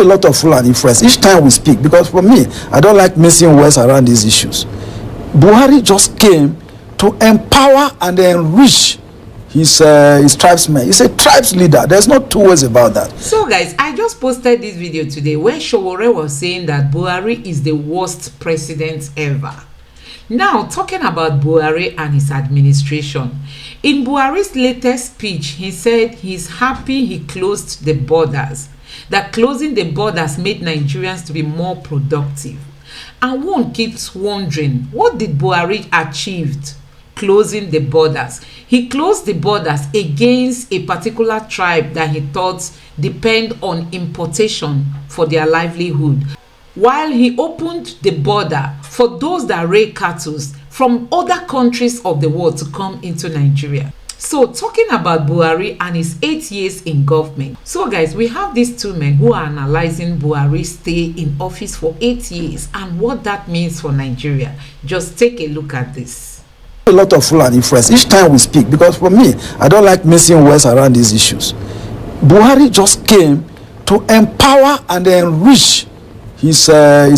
A lot of Fulani friends each time we speak, because for me, I don't like missing words around these issues. Buhari just came to empower and enrich his tribesmen. He's a tribes leader. There's no two ways about that. So guys, I just posted this video today where Showore was saying that Buhari is the worst president ever. Now, talking about Buhari and his administration. In Buhari's latest speech, he said he's happy he closed the borders. That closing the borders made Nigerians to be more productive. And one keeps wondering, what did Buhari achieve closing the borders? He closed the borders against a particular tribe that he thought depend on importation for their livelihood, while he opened the border for those that raise cattle from other countries of the world to come into Nigeria. So, talking about Buhari and his 8 years in government. So guys, we have these two men who are analyzing Buhari's stay in office for 8 years and what that means for Nigeria. Just take a look at this. A lot of Fulani friends each time we speak, because for me, I don't like missing words around these issues. Buhari just came to empower and enrich his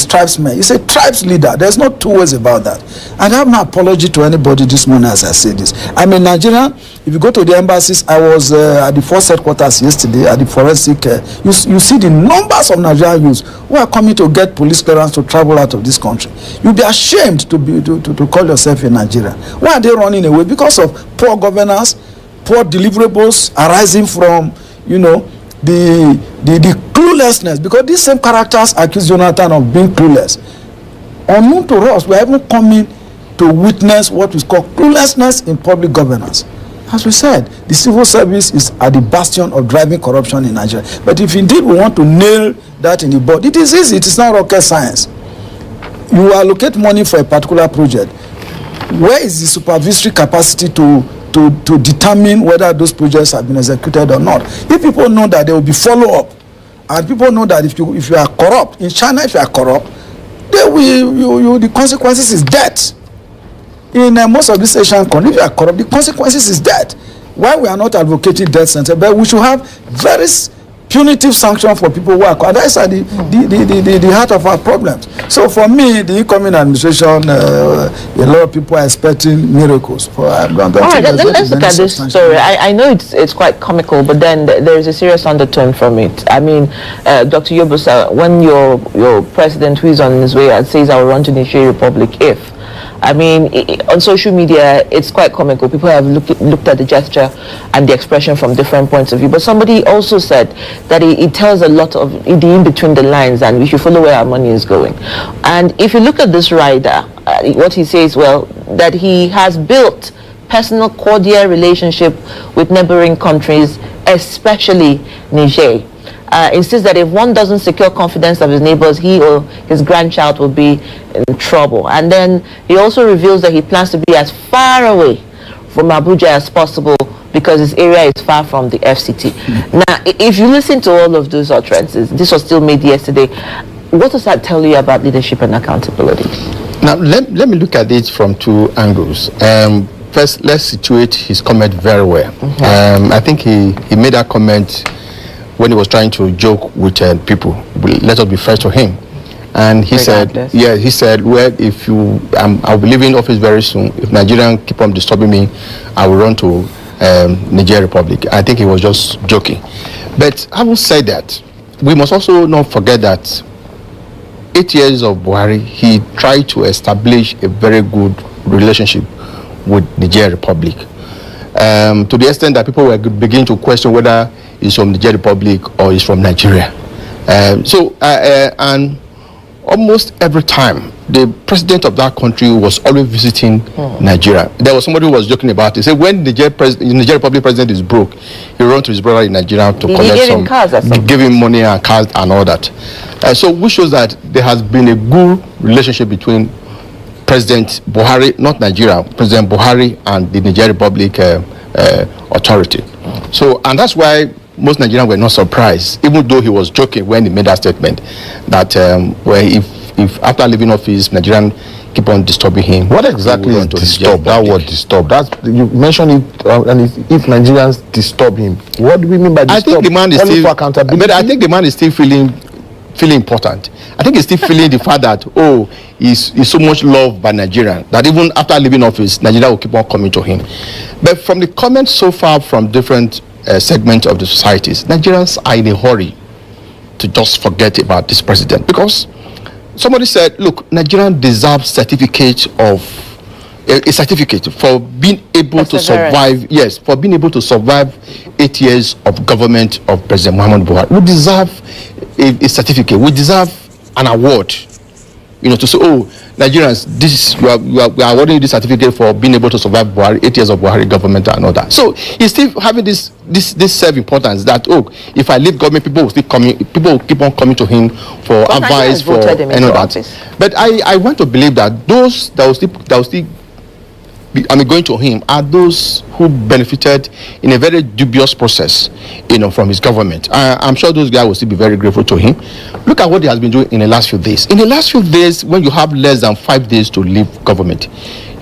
tribesmen. He's a tribes leader. There's no two ways about that. And I have no apology to anybody this morning as I say this. I'm a Nigerian. If you go to the embassies, I was at the force headquarters yesterday at the forensic. You see the numbers of Nigerian youths who are coming to get police clearance to travel out of this country. You'll be ashamed to call yourself a Nigerian. Why are they running away? Because of poor governance, poor deliverables arising from, you know, the cluelessness, because these same characters accuse Jonathan of being clueless. Unknown to us, we haven't come in to witness what is called cluelessness in public governance. As we said, the civil service is at the bastion of driving corruption in Nigeria. But if indeed we want to nail that in the bud, it is easy. It is not rocket science. You allocate money for a particular project. Where is the supervisory capacity to determine whether those projects have been executed or not? If people know that there will be follow-up, and people know that if you are corrupt, in China if you are corrupt, they will, the consequences is death. In most of these Asian countries, if you are corrupt, the consequences is death. Why we are not advocating death sentence, but we should have very punitive sanction for people who are corrupt. That is the heart of our problems. So for me, the incoming administration, a lot of people are expecting miracles. All right, let's look at this story. I know it's quite comical, but then there is a serious undertone from it. I mean, Dr. Yobusa, when your president, who is on his way and says, I will run to the Nigeria Republic if, I mean, on social media, it's quite comical. People have looked at the gesture and the expression from different points of view. But somebody also said that it tells a lot of the in between the lines, and we should follow where our money is going. And if you look at this rider, what he says, well, that he has built personal cordial relationship with neighboring countries, especially Niger. Insists that if one doesn't secure confidence of his neighbors, he or his grandchild will be in trouble. And then he also reveals that he plans to be as far away from Abuja as possible because his area is far from the FCT. Now, if you listen to all of those utterances, this was still made yesterday, what does that tell you about leadership and accountability? Now, let me look at it from two angles. First, let's situate his comment very well. I think he made that comment when he was trying to joke with people. Let us be fair to him. And he said, well, if I'll be leaving office very soon. If Nigerians keep on disturbing me, I will run to Nigeria Republic. I think he was just joking. But having said that, we must also not forget that 8 years of Buhari, he tried to establish a very good relationship with Nigeria Republic. To the extent that people were beginning to question whether he's from Nigeria Republic or he's from Nigeria. And almost every time, the president of that country was always visiting Nigeria. There was somebody who was joking about it. He said when the Nigeria Republic president is broke, he runs to his brother in Nigeria to collect some, cars give him money and cars and all that. So which shows that there has been a good relationship between President Buhari, not Nigeria, President Buhari and the Nigeria Republic authority. So, and that's why most Nigerians were not surprised, even though he was joking when he made that statement, that if after leaving office, Nigerians keep on disturbing him. What exactly is disturb? That word disturb. That's, you mentioned it, and if Nigerians disturb him, what do we mean by disturb? I think the man is still, for accountability? but I think the man is still feeling feeling important. I think he's still feeling the fact that, oh, he's so much loved by Nigeria that even after leaving office, Nigeria will keep on coming to him. But from the comments so far from different segments of the societies, Nigerians are in a hurry to just forget about this president, because somebody said, look, Nigerians deserve certificate of a certificate for being able to survive. Yes, for being able to survive 8 years of government of President Muhammadu Buhari. We deserve a certificate. We deserve an award. You know, to say, oh, Nigerians, we are awarding you this certificate for being able to survive Buhari, 8 years of Buhari government and all that. So he's still having this self-importance that, oh, if I leave government, people will keep on coming to him for advice, for and all that. But I want to believe that those that will still going to him are those who benefited in a very dubious process, you know, from his government. I'm sure those guys will still be very grateful to him. Look at what he has been doing in the last few days. In the last few days, when you have less than 5 days to leave government,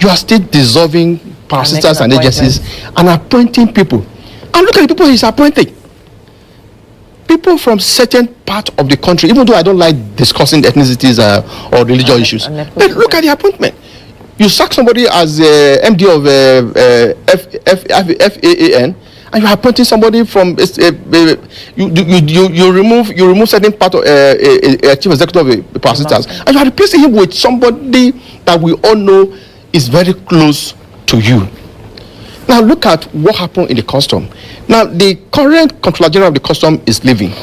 you are still dissolving parasitas and agencies and appointing people. And look at the people he's appointing. People from certain part of the country, even though I don't like discussing ethnicities or religious issues. But look at the appointment. You sack somebody as MD of FAAN, and you are appointing somebody from you remove certain part of a chief executive of the parasitas, and you are replacing him with somebody that we all know is very close to you. Now look at what happened in the custom. Now the current Controller General of the Custom is leaving,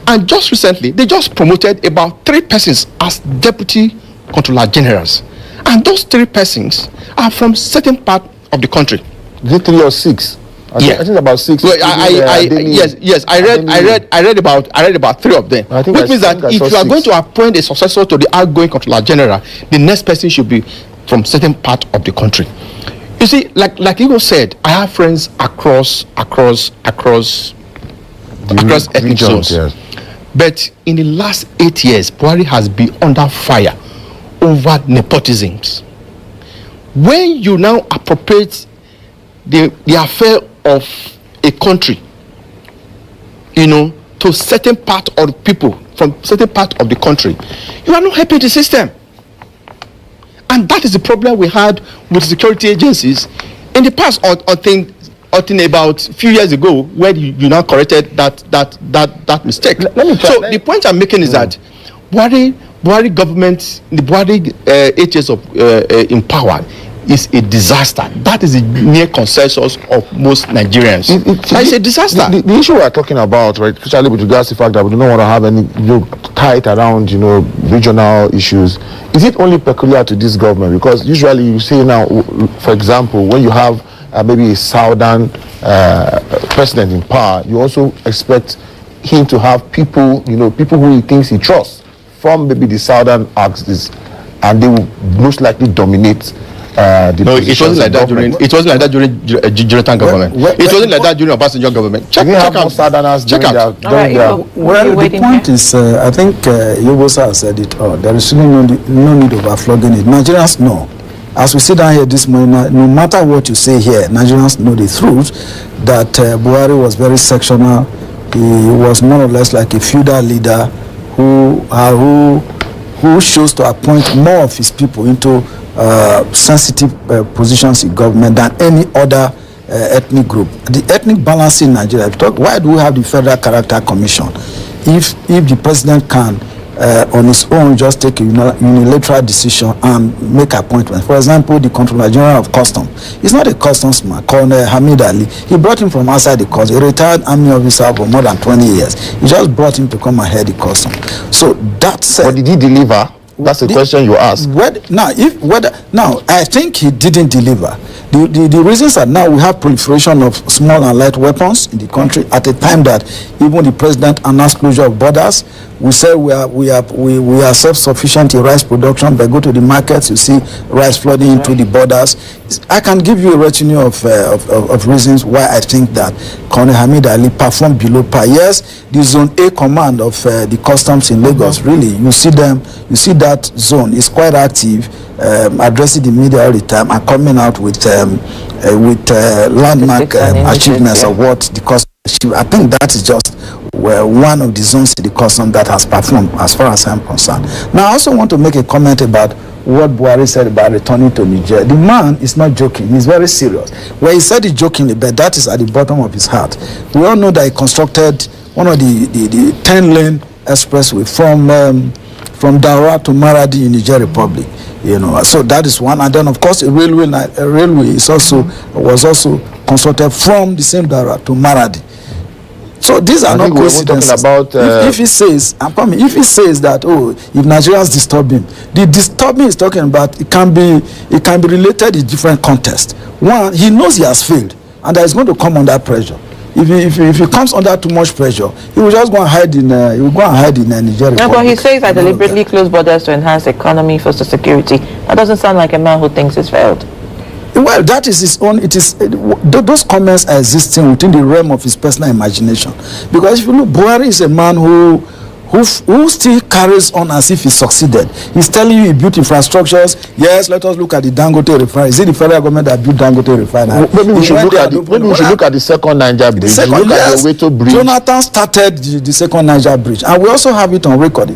and just recently they just promoted about 3 persons as Deputy Controller Generals. And those 3 persons are from certain part of the country. Is it 3 or 6? I think about 6. Well, I read about 3 of them. Which means that if you are going to appoint a successor to the outgoing Controller General, the next person should be from certain part of the country. You see, like Igor said, I have friends across ethnic zones. Yes. But in the last 8 years, Buhari has been under fire over nepotisms. When you now appropriate the affair of a country, you know, to certain part of the people from certain part of the country, you are not helping the system. And that is the problem we had with security agencies in the past, until about a few years ago, where you now corrected that mistake. The point I'm making is that Buhari government, the Buhari 8 years of in power is a disaster. That is the near consensus of most Nigerians. It's a disaster. The issue we are talking about, right, especially with regards to the fact that we do not want to have any tight around, regional issues. Is it only peculiar to this government? Because usually you say now, for example, when you have maybe a southern president in power, you also expect him to have people, people who he thinks he trusts from maybe the southern axis, and they will most likely dominate it wasn't like that during Jonathan government. It wasn't like that during Obasanjo government. Check out southerners. Check out. Well, the point is, I think Yobosa has said it all. There is really no need of overflogging it. Nigerians know. As we sit down here this morning, no matter what you say here, Nigerians know the truth that Buhari was very sectional. He was more or less like a feudal leader who chose to appoint more of his people into sensitive positions in government than any other ethnic group. The ethnic balance in Nigeria, why do we have the Federal Character Commission? If the president can on his own just take a unilateral decision and make appointments. For example, the Controller General of Custom. He's not a customs man, Colonel Hamid Ali. He brought him from outside the custom, a retired army officer for more than 20 years. He just brought him to come and head the custom. So that said, but did he deliver? That's the question you asked. Now, I think he didn't deliver. The reasons are now we have proliferation of small and light weapons in the country at a time that even the president announced closure of borders. We say we are self-sufficient in rice production, but go to the markets, you see rice flooding into the borders. I can give you a retinue of reasons why I think that Colonel Hamid Ali performed below par. Yes, the Zone A command of the customs in Lagos, really, you see that zone is quite active, addressing the media all the time and coming out with landmark achievements of what the customs I think that is just one of the zones in the custom that has performed as far as I'm concerned. Now, I also want to make a comment about what Buhari said about returning to Niger. The man is not joking. He's very serious. Well, he said it jokingly, but that is at the bottom of his heart. We all know that he constructed one of the 10-lane expressway from Daura to Maradi in Niger Republic. You know, so that is one. And then, of course, a railway was also constructed from the same Daura to Maradi. So these are not coincidences. If he says, I'm coming. If he says that, if Nigerians disturb him, the disturbing is talking about it can be related in different contexts. One, he knows he has failed, and that is going to come under pressure. If he comes under too much pressure, he will just go and hide in Nigeria. No, but he says that deliberately close borders to enhance economy, foster security. That doesn't sound like a man who thinks it's failed. Well, that is his own. It is those comments are existing within the realm of his personal imagination. Because if you look, Buhari is a man who still carries on as if he succeeded. He's telling you he built infrastructures. Yes, let us look at the Dangote refinery. Is it the federal government that built Dangote refinery? Maybe we should look at the second Niger bridge. At the Weto bridge. Jonathan started the second Niger bridge, and we also have it on record.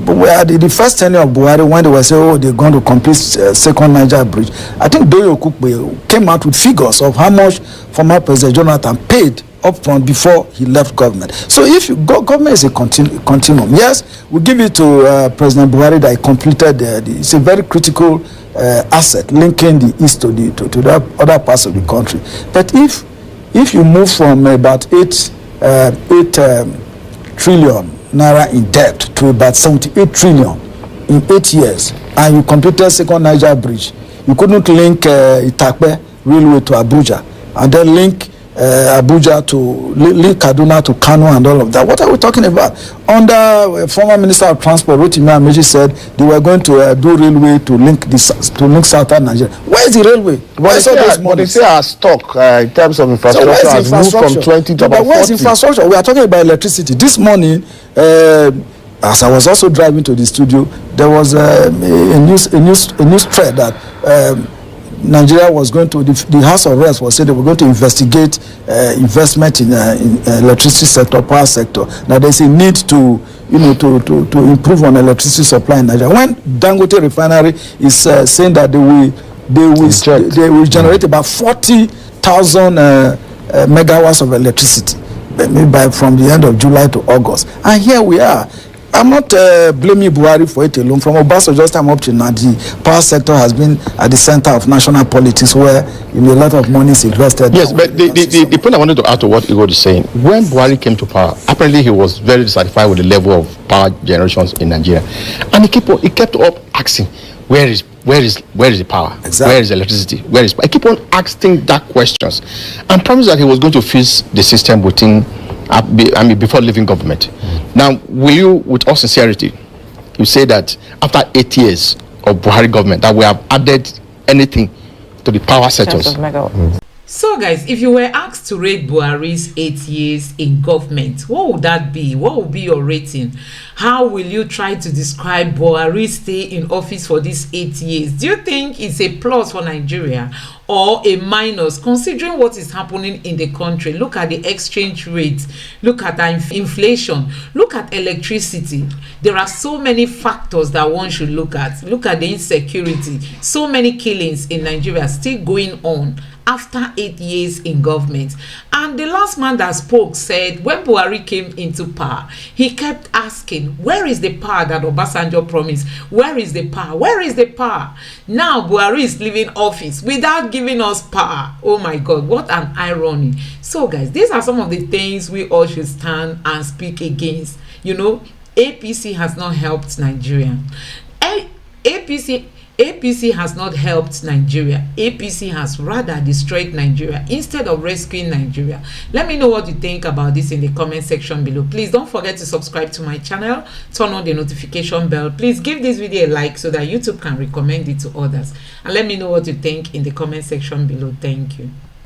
But the first tenure of Buhari, when they were saying, they're going to complete second Niger bridge, I think Doyo Kukbe came out with figures of how much former President Jonathan paid up front before he left government. So if government is a continuum, yes, we give it to President Buhari that he completed. It's a very critical asset linking the east to the other parts of the country. But if you move from about 8 trillion naira in debt to about 78 trillion in 8 years, and you completed second Niger bridge, you couldn't link Itakpe railway to Abuja, and then link Abuja to link Kaduna to Kano and all of that. What are we talking about? Under former Minister of Transport Rotimi Amechi said they were going to do railway to link southern Nigeria. Where is the railway? But they say our stock in terms of infrastructure has moved from 20 to about 40. Where is infrastructure? We are talking about electricity. This morning, as I was also driving to the studio, there was a news thread that Nigeria was going to, the House of Reps was saying they were going to investigate investment in electricity sector, power sector. Now there's a need to improve on electricity supply in Nigeria. When Dangote refinery is saying that they will generate about 40,000 megawatts of electricity from the end of July to August, and here we are. I'm not blaming Buhari for it alone. From Obasanjo's time up to now, the power sector has been at the center of national politics, where a lot of money is invested. Yes, but the point I wanted to add to what Igor is saying, when Buhari came to power, apparently he was very dissatisfied with the level of power generations in Nigeria, and he kept up asking, where is the power? Exactly. Where is electricity? Where is? I keep on asking that questions, and promised that he was going to fix the system within. Before leaving government. Now, will you, with all sincerity, you say that after 8 years of Buhari government, that we have added anything to the power sectors? So, guys, if you were asked to rate Buhari's 8 years in government, what would that be? What would be your rating? How will you try to describe Buhari's stay in office for these 8 years? Do you think it's a plus for Nigeria or a minus, considering what is happening in the country? Look at the exchange rate, look at inflation, look at electricity. There are so many factors that one should look at. Look at the insecurity, so many killings in Nigeria still going on after 8 years in government. And the last man that spoke said when Buhari came into power, he kept asking, where is the power that Obasanjo promised? Where is the power? Where is the power? Now Buhari is leaving office without giving us power. Oh my God, what an irony. So guys, these are some of the things we all should stand and speak against. APC has not helped Nigeria. APC has not helped Nigeria. APC has rather destroyed Nigeria instead of rescuing Nigeria. Let me know what you think about this in the comment section below. Please don't forget to subscribe to my channel, turn on the notification bell. Please give this video a like so that YouTube can recommend it to others. And let me know what you think in the comment section below. Thank you.